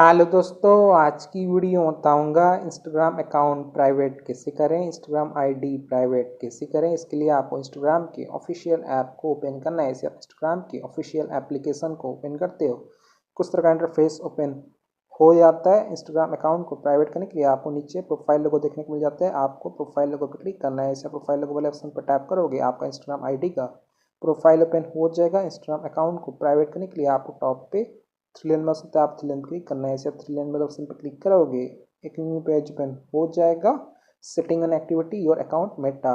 Hello दोस्तों, आज की वीडियो बताऊंगा इंस्टाग्राम अकाउंट प्राइवेट कैसे करें, इंस्टाग्राम आईडी प्राइवेट कैसे करें। इसके लिए आपको इंस्टाग्राम के ऑफिशियल ऐप को ओपन करना है। इसे आप इंस्टाग्राम की ऑफिशियल एप्लीकेशन को ओपन करते हो, कुछ तरह का इंटरफेस ओपन हो जाता है। इंस्टाग्राम अकाउंट को प्राइवेट करने के लिए आपको नीचे प्रोफाइल लोगो देखने को मिल जाता है। आपको प्रोफाइल लोगो पर क्लिक करना है। इसे प्रोफाइल लोगो वाले ऑप्शन पर टैप करोगे, आपका इंस्टाग्राम आईडी का प्रोफाइल ओपन हो जाएगा। इंस्टाग्राम अकाउंट को प्राइवेट करने के लिए आपको टॉप पे थ्री लाइन में ऑप्शन आप थ्री लाइन क्लिक करना है। इसे आप थ्री लाइन वाले ऑप्शन पर क्लिक करोगे, एक न्यू पेज ओपन हो जाएगा। Setting and activity your account Meta.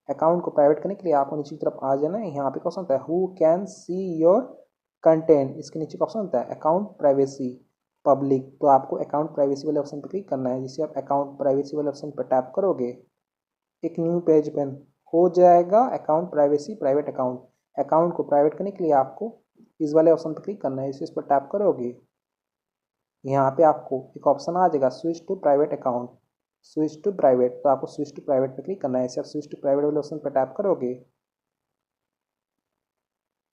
Account को प्राइवेट करने के लिए आपको नीचे की तरफ आ जाना है। यहाँ पे ऑप्शन होता है who can see your content. इसके नीचे का ऑप्शन होता है अकाउंट प्राइवेसी पब्लिक। तो आपको अकाउंट प्राइवेसी वाले ऑप्शन पर क्लिक करना है। जिसे आप अकाउंट प्राइवेसी वाले ऑप्शन पर टैप करोगे, एक न्यू पेज ओपन हो जाएगा। Account privacy private account. Account को प्राइवेट करने के लिए आपको इस वाले ऑप्शन पर क्लिक करना है। इस पर टैप करोगे, यहाँ पे आपको एक ऑप्शन आ जाएगा switch to private account, switch to private. तो आपको स्विच टू प्राइवेट पे क्लिक करना है। इसे आप स्विच टू प्राइवेट वाले ऑप्शन पर टैप करोगे,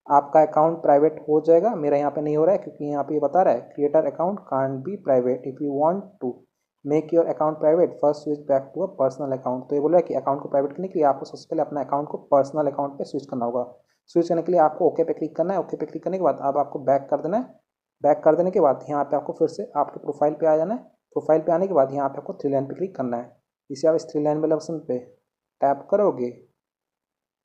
आपका अकाउंट प्राइवेट हो जाएगा। मेरा यहाँ पे नहीं हो रहा है क्योंकि यहाँ पे ये बता रहा है creator account can't be private. If you want to make your account private first switch back to a personal account. तो ये बोल रहा है कि अकाउंट को प्राइवेट करने के लिए आपको सबसे पहले अपना अकाउंट को पर्सनल अकाउंट पे स्विच करना होगा। स्विच करने के लिए आपको ओके पे क्लिक करना है। ओके पे क्लिक करने के बाद अब आपको बैक कर देना है। बैक कर देने के बाद यहाँ पे आपको फिर से आपके प्रोफाइल पे आ जाना है। प्रोफाइल पे आने के बाद यहाँ पे आपको थ्री लाइन पे क्लिक करना है। इसे आप इस थ्री लाइन वाले ऑप्शन पे टैप करोगे,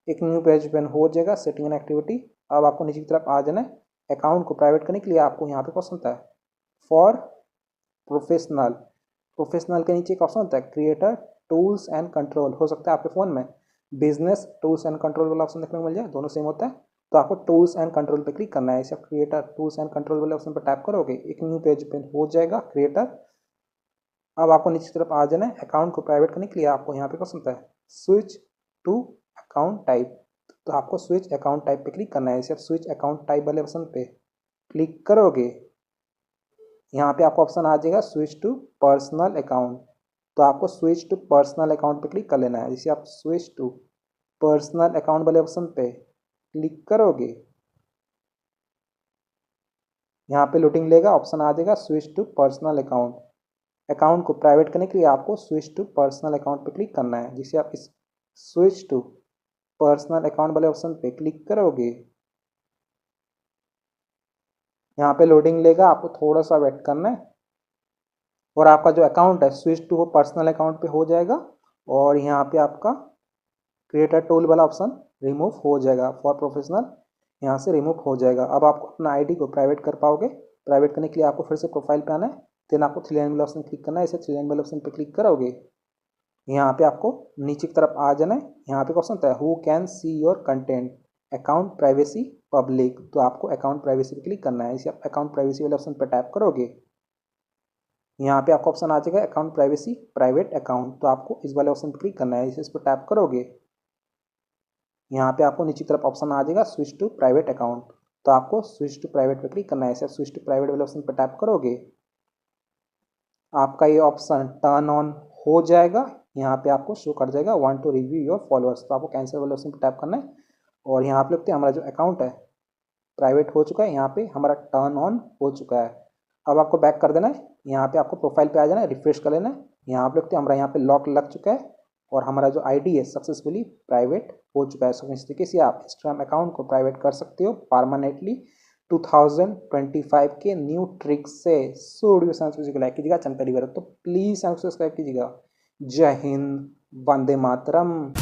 एक न्यू पेज ओपन हो जाएगा। Setting and activity. अब आपको नीचे की तरफ आ जाना है। अकाउंट को प्राइवेट करने के लिए आपको यहाँ पे ऑप्शन होता है फॉर प्रोफेशनल। प्रोफेशनल के नीचे एक ऑप्शन होता है क्रिएटर टूल्स एंड कंट्रोल। हो सकता है आपके फ़ोन में बिजनेस टूल्स एंड कंट्रोल वाला ऑप्शन देखने को मिल जाए, दोनों सेम होता है। तो आपको टूल्स एंड कंट्रोल पे क्लिक करना है। इसे क्रिएटर टूल्स एंड कंट्रोल वाले ऑप्शन पर टैप करोगे, एक न्यू पेज ओपन हो जाएगा क्रिएटर। अब आपको नीचे की तरफ आ जाना है। अकाउंट को प्राइवेट करने के लिए आपको यहाँ पे ऑप्शन होता है स्विच टू अकाउंट टाइप। तो आपको स्विच अकाउंट टाइप पे क्लिक करना है। इसे आप स्विच अकाउंट टाइप वाले ऑप्शन पे क्लिक करोगे, यहाँ पे आपको ऑप्शन आ जाएगा स्विच टू पर्सनल अकाउंट। तो आपको स्विच टू पर्सनल अकाउंट पे क्लिक कर लेना है। जिसे आप स्विच टू पर्सनल अकाउंट वाले ऑप्शन पे क्लिक करोगे, यहाँ पे लोडिंग लेगा, ऑप्शन आ जाएगा switch to personal account. Account को प्राइवेट करने के लिए आपको स्विच टू पर्सनल अकाउंट पे क्लिक करना है। जिसे आप इस स्विच टू पर्सनल अकाउंट वाले ऑप्शन पे क्लिक करोगे, यहाँ पे लोडिंग लेगा, आपको थोड़ा सा वेट करना है और आपका जो अकाउंट है स्विच टू पर्सनल अकाउंट पे हो जाएगा। और यहाँ पे आपका क्रिएटर टूल वाला ऑप्शन रिमूव हो जाएगा। फॉर प्रोफेशनल यहाँ से रिमूव हो जाएगा। अब आपको अपना आईडी को प्राइवेट कर पाओगे। प्राइवेट करने के लिए आपको फिर से प्रोफाइल पे आना है। देन आपको थ्री लाइन वाला ऑप्शन क्लिक करना है। इसे थ्री लाइन वाले ऑप्शन पे क्लिक करोगे, यहाँ पे आपको नीचे की तरफ आ जाना है। यहाँ पे ऑप्शन होता है who can see your content account privacy public. तो आपको अकाउंट प्राइवेसी पे क्लिक करना है। इसे आप अकाउंट प्राइवेसी वाले ऑप्शन पर टैप करोगे, यहाँ पे आपको ऑप्शन आ जाएगा अकाउंट प्राइवेसी प्राइवेट अकाउंट। तो आपको इस वाले ऑप्शन पर क्लिक करना है। इस पर टैप करोगे, यहाँ पे आपको नीचे की तरफ ऑप्शन आ जाएगा स्विच टू प्राइवेट अकाउंट। तो आपको स्विच टू प्राइवेट पर क्लिक करना है। इसे स्विच टू प्राइवेट वाले ऑप्शन पर टैप करोगे, आपका ये ऑप्शन टर्न ऑन हो जाएगा। यहाँ पे आपको शो कर जाएगा want to review your followers. तो आपको कैंसिल वाले ऑप्शन पर टैप करना है और यहाँ पे लिखते हैं हमारा जो अकाउंट है प्राइवेट हो चुका है। यहाँ पे हमारा टर्न ऑन हो चुका है। अब आपको बैक कर देना है। यहाँ पे आपको प्रोफाइल पे आ जाना है, रिफ्रेश कर लेना है। यहाँ पे लिखते हैं हमारा यहाँ पे लॉक लग चुका है और हमारा जो आईडी है सक्सेसफुली प्राइवेट हो चुका है। सो इस तरीके से आप इंस्टाग्राम अकाउंट को प्राइवेट कर सकते हो परमानेंटली 2025 के न्यू ट्रिक से। सो वीडियो चैनल को लाइक कीजिएगा, चैनल पहली बार तो प्लीज़ चैनल को सब्सक्राइब कीजिएगा। जय हिंद, वंदे मातरम।